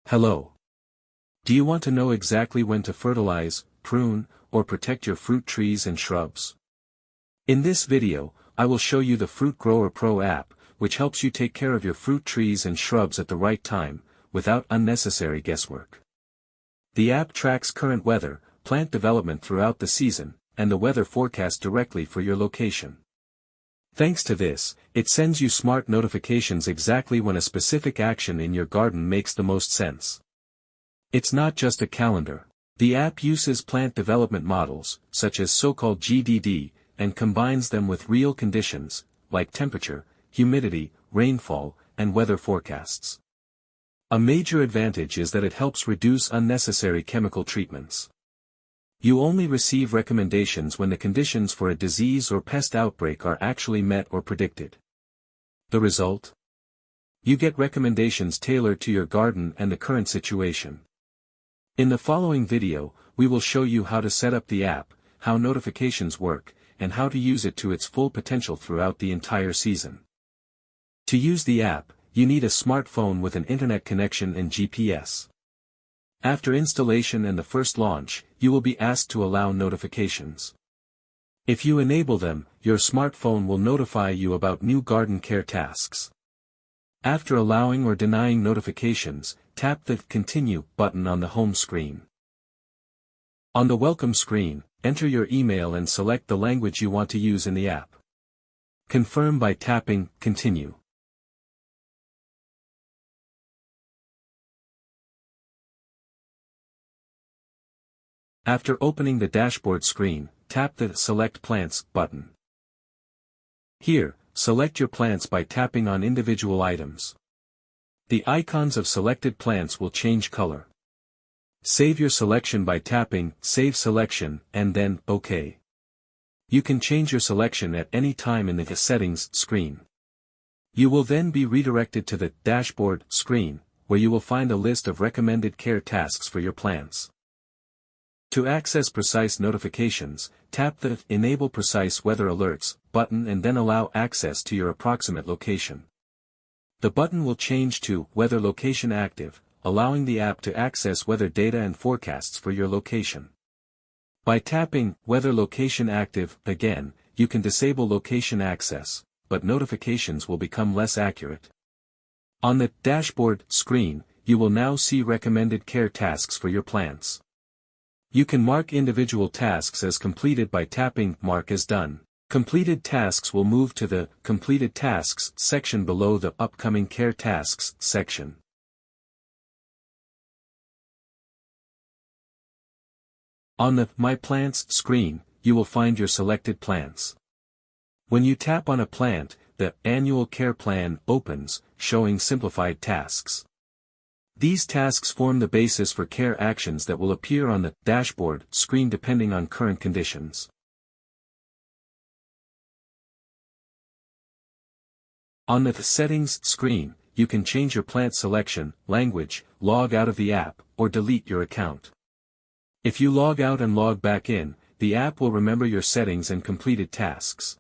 Hello. Do you want to know exactly when to fertilize, prune, or protect your fruit trees and shrubs? In this video, I will show you the Fruit Grower Pro app, which helps you take care of your fruit trees and shrubs at the right time, without unnecessary guesswork. The app tracks current weather, plant development throughout the season, and the weather forecast directly for your location. Thanks to this, it sends you smart notifications exactly when a specific action in your garden makes the most sense. It's not just a calendar. The app uses plant development models, such as so-called GDD, and combines them with real conditions, like temperature, humidity, rainfall, and weather forecasts. A major advantage is that it helps reduce unnecessary chemical treatments. You only receive recommendations when the conditions for a disease or pest outbreak are actually met or predicted. The result? You get recommendations tailored to your garden and the current situation. In the following video, we will show you how to set up the app, how notifications work, and how to use it to its full potential throughout the entire season. To use the app, you need a smartphone with an internet connection and GPS. After installation and the first launch, you will be asked to allow notifications. If you enable them, your smartphone will notify you about new garden care tasks. After allowing or denying notifications, tap the Continue button on the home screen. On the welcome screen, enter your email and select the language you want to use in the app. Confirm by tapping Continue. After opening the dashboard screen, tap the Select Plants button. Here, select your plants by tapping on individual items. The icons of selected plants will change color. Save your selection by tapping Save Selection and then OK. You can change your selection at any time in the Settings screen. You will then be redirected to the Dashboard screen, where you will find a list of recommended care tasks for your plants. To access precise notifications, tap the Enable Precise Weather Alerts button and then allow access to your approximate location. The button will change to Weather Location Active, allowing the app to access weather data and forecasts for your location. By tapping Weather Location Active again, you can disable location access, but notifications will become less accurate. On the Dashboard screen, you will now see recommended care tasks for your plants. You can mark individual tasks as completed by tapping Mark as Done. Completed tasks will move to the Completed Tasks section below the Upcoming Care Tasks section. On the My Plants screen, you will find your selected plants. When you tap on a plant, the Annual Care Plan opens, showing simplified tasks. These tasks form the basis for care actions that will appear on the dashboard screen depending on current conditions. On the Settings screen, you can change your plant selection, language, log out of the app, or delete your account. If you log out and log back in, the app will remember your settings and completed tasks.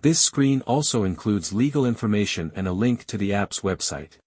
This screen also includes legal information and a link to the app's website.